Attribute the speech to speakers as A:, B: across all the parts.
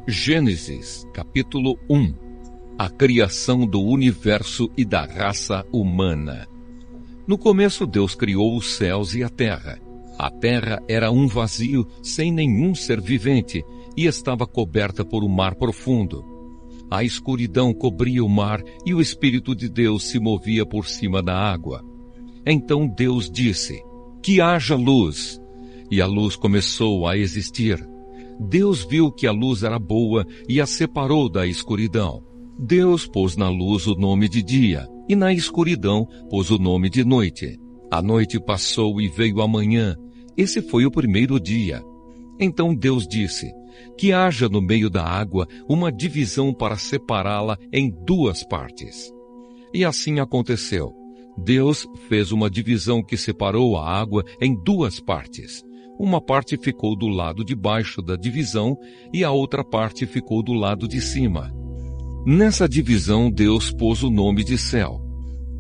A: Gênesis, capítulo 1. A criação do universo e da raça humana. No começo, Deus criou os céus e a terra. A terra era um vazio, sem nenhum ser vivente, e estava coberta por um mar profundo. A escuridão cobria o mar e o Espírito de Deus se movia por cima da água. Então Deus disse: "Que haja luz." E a luz começou a existir. Deus viu que a luz era boa e a separou da escuridão. Deus pôs na luz o nome de dia, e na escuridão pôs o nome de noite. A noite passou e veio a manhã. Esse foi o primeiro dia. Então Deus disse: "Que haja no meio da água uma divisão para separá-la em duas partes." E assim aconteceu. Deus fez uma divisão que separou a água em duas partes. Uma parte ficou do lado de baixo da divisão e a outra parte ficou do lado de cima. Nessa divisão, Deus pôs o nome de céu.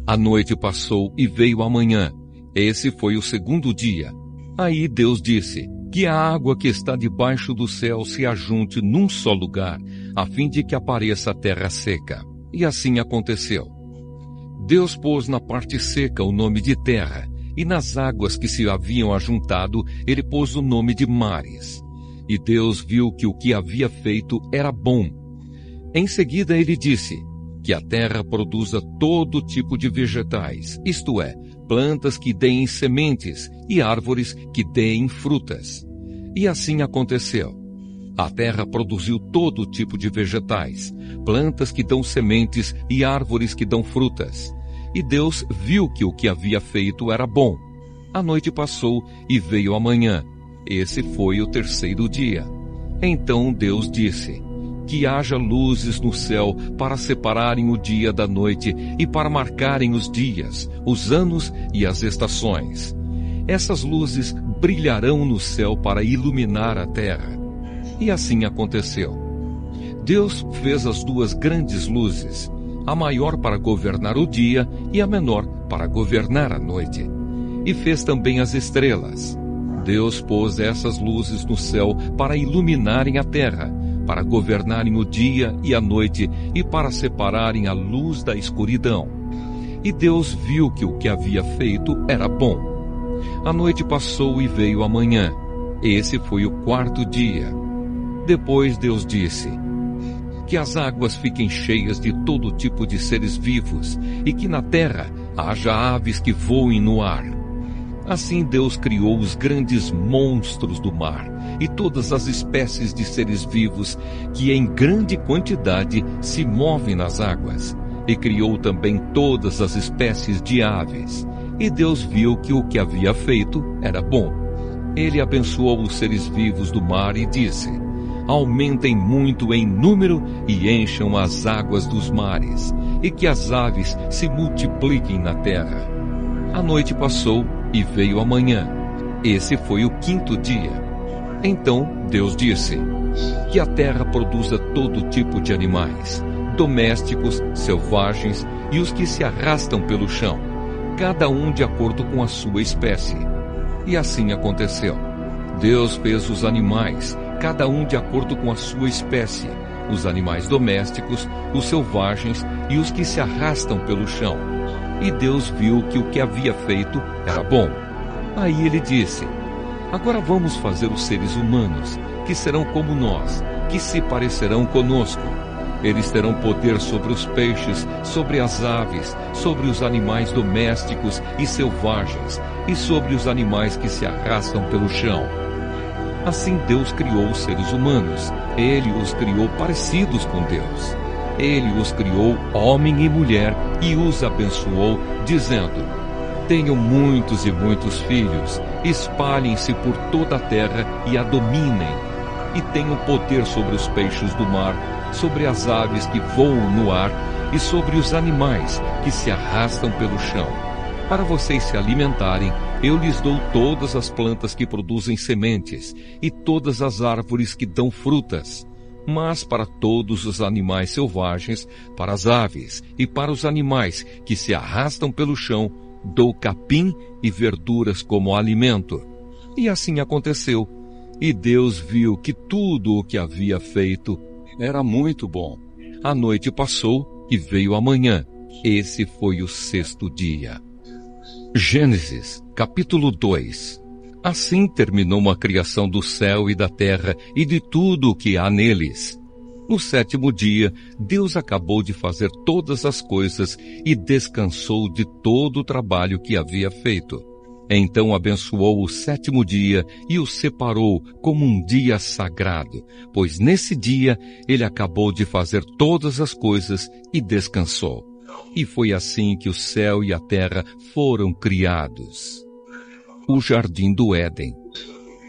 A: A noite passou e veio a manhã. Esse foi o segundo dia. Aí Deus disse: "Que a água que está debaixo do céu se ajunte num só lugar, a fim de que apareça a terra seca." E assim aconteceu. Deus pôs na parte seca o nome de terra, e nas águas que se haviam ajuntado, ele pôs o nome de mares. E Deus viu que o que havia feito era bom. Em seguida ele disse: "Que a terra produza todo tipo de vegetais, isto é, plantas que deem sementes e árvores que deem frutas." E assim aconteceu. A terra produziu todo tipo de vegetais, plantas que dão sementes e árvores que dão frutas. E Deus viu que o que havia feito era bom. A noite passou e veio a manhã. Esse foi o terceiro dia. Então Deus disse: "Que haja luzes no céu para separarem o dia da noite e para marcarem os dias, os anos e as estações. Essas luzes brilharão no céu para iluminar a terra." E assim aconteceu. Deus fez as duas grandes luzes, a maior para governar o dia e a menor para governar a noite. E fez também as estrelas. Deus pôs essas luzes no céu para iluminarem a terra, para governarem o dia e a noite e para separarem a luz da escuridão. E Deus viu que o que havia feito era bom. A noite passou e veio a manhã. Esse foi o quarto dia. Depois Deus disse: "Que as águas fiquem cheias de todo tipo de seres vivos e que na terra haja aves que voem no ar." Assim Deus criou os grandes monstros do mar e todas as espécies de seres vivos que em grande quantidade se movem nas águas. E criou também todas as espécies de aves. E Deus viu que o que havia feito era bom. Ele abençoou os seres vivos do mar e disse: "Aumentem muito em número e encham as águas dos mares, e que as aves se multipliquem na terra." A noite passou e veio a manhã. Esse foi o quinto dia. Então Deus disse: "Que a terra produza todo tipo de animais, domésticos, selvagens e os que se arrastam pelo chão, cada um de acordo com a sua espécie." E assim aconteceu. Deus fez os animais, cada um de acordo com a sua espécie, os animais domésticos, os selvagens e os que se arrastam pelo chão. E Deus viu que o que havia feito era bom. Aí ele disse: "Agora vamos fazer os seres humanos, que serão como nós, que se parecerão conosco. Eles terão poder sobre os peixes, sobre as aves, sobre os animais domésticos e selvagens, e sobre os animais que se arrastam pelo chão." Assim Deus criou os seres humanos. Ele os criou parecidos com Deus. Ele os criou homem e mulher e os abençoou, dizendo: "Tenham muitos e muitos filhos, espalhem-se por toda a terra e a dominem, e tenham poder sobre os peixes do mar, sobre as aves que voam no ar e sobre os animais que se arrastam pelo chão. Para vocês se alimentarem, eu lhes dou todas as plantas que produzem sementes e todas as árvores que dão frutas. Mas para todos os animais selvagens, para as aves e para os animais que se arrastam pelo chão, dou capim e verduras como alimento." E assim aconteceu. E Deus viu que tudo o que havia feito Era muito bom. A noite passou e veio a manhã. Esse foi o sexto dia. Gênesis, capítulo 2. Assim terminou a criação do céu e da terra e de tudo o que há neles. No sétimo dia, Deus acabou de fazer todas as coisas e descansou de todo o trabalho que havia feito. Então abençoou o sétimo dia e o separou como um dia sagrado, pois nesse dia ele acabou de fazer todas as coisas e descansou. E foi assim que o céu e a terra foram criados. O jardim do Éden.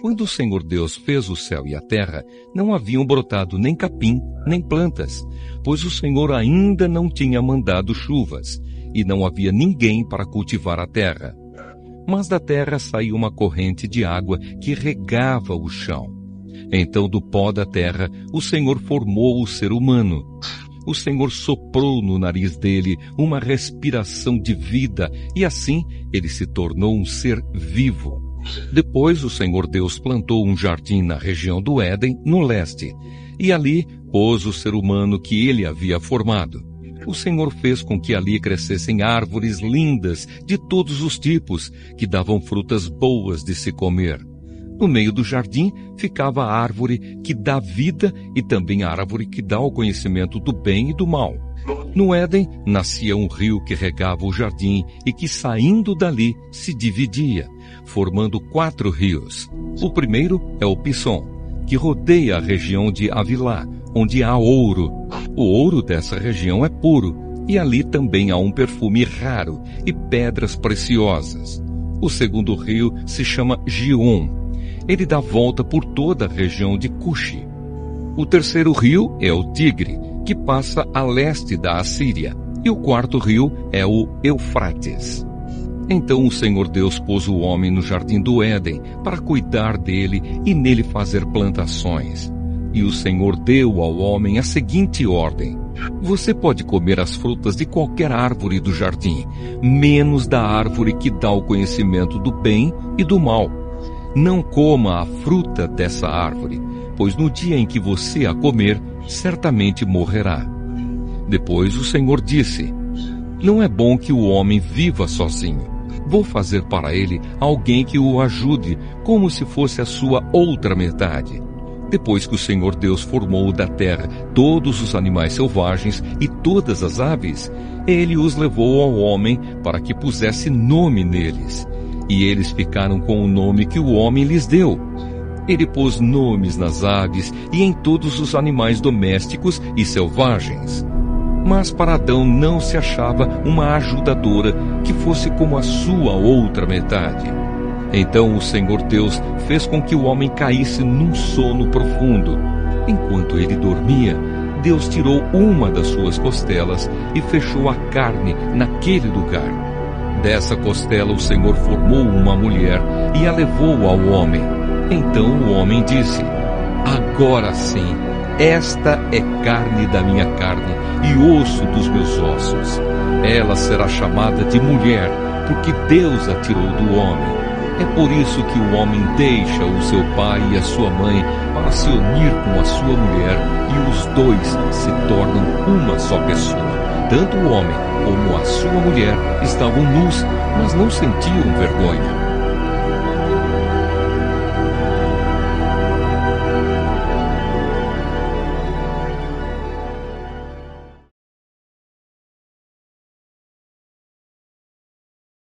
A: Quando o Senhor Deus fez o céu e a terra, não haviam brotado nem capim, nem plantas, pois o Senhor ainda não tinha mandado chuvas, e não havia ninguém para cultivar a terra. Mas da terra saiu uma corrente de água que regava o chão. Então do pó da terra o Senhor formou o ser humano. O Senhor soprou no nariz dele uma respiração de vida, e assim ele se tornou um ser vivo. Depois o Senhor Deus plantou um jardim na região do Éden, no leste, e ali pôs o ser humano que ele havia formado. O Senhor fez com que ali crescessem árvores lindas de todos os tipos, que davam frutas boas de se comer. No meio do jardim ficava a árvore que dá vida e também a árvore que dá o conhecimento do bem e do mal. No Éden nascia um rio que regava o jardim e que, saindo dali, se dividia, formando 4 rios. O primeiro é o Pison, que rodeia a região de Havilá, onde há ouro. O ouro dessa região é puro, e ali também há um perfume raro e pedras preciosas. O segundo rio se chama Gion. Ele dá volta por toda a região de Cuxi. O terceiro rio é o Tigre, que passa a leste da Assíria. E o quarto rio é o Eufrates. Então o Senhor Deus pôs o homem no jardim do Éden para cuidar dele e nele fazer plantações. E o Senhor deu ao homem a seguinte ordem: você pode comer as frutas de qualquer árvore do jardim, menos da árvore que dá o conhecimento do bem e do mal. Não coma a fruta dessa árvore, pois no dia em que você a comer, certamente morrerá. Depois o Senhor disse: não é bom que o homem viva sozinho. Vou fazer para ele alguém que o ajude, como se fosse a sua outra metade. Depois que o Senhor Deus formou da terra todos os animais selvagens e todas as aves, ele os levou ao homem para que pusesse nome neles. E eles ficaram com o nome que o homem lhes deu. Ele pôs nomes nas aves e em todos os animais domésticos e selvagens. Mas para Adão não se achava uma ajudadora que fosse como a sua outra metade. Então o Senhor Deus fez com que o homem caísse num sono profundo. Enquanto ele dormia, Deus tirou uma das suas costelas e fechou a carne naquele lugar. Dessa costela o Senhor formou uma mulher e a levou ao homem. Então o homem disse: agora sim, esta é carne da minha carne e osso dos meus ossos. Ela será chamada de mulher, porque Deus a tirou do homem. É por isso que o homem deixa o seu pai e a sua mãe para se unir com a sua mulher, e os dois se tornam uma só pessoa. Tanto o homem como a sua mulher estavam nus, mas não sentiam vergonha.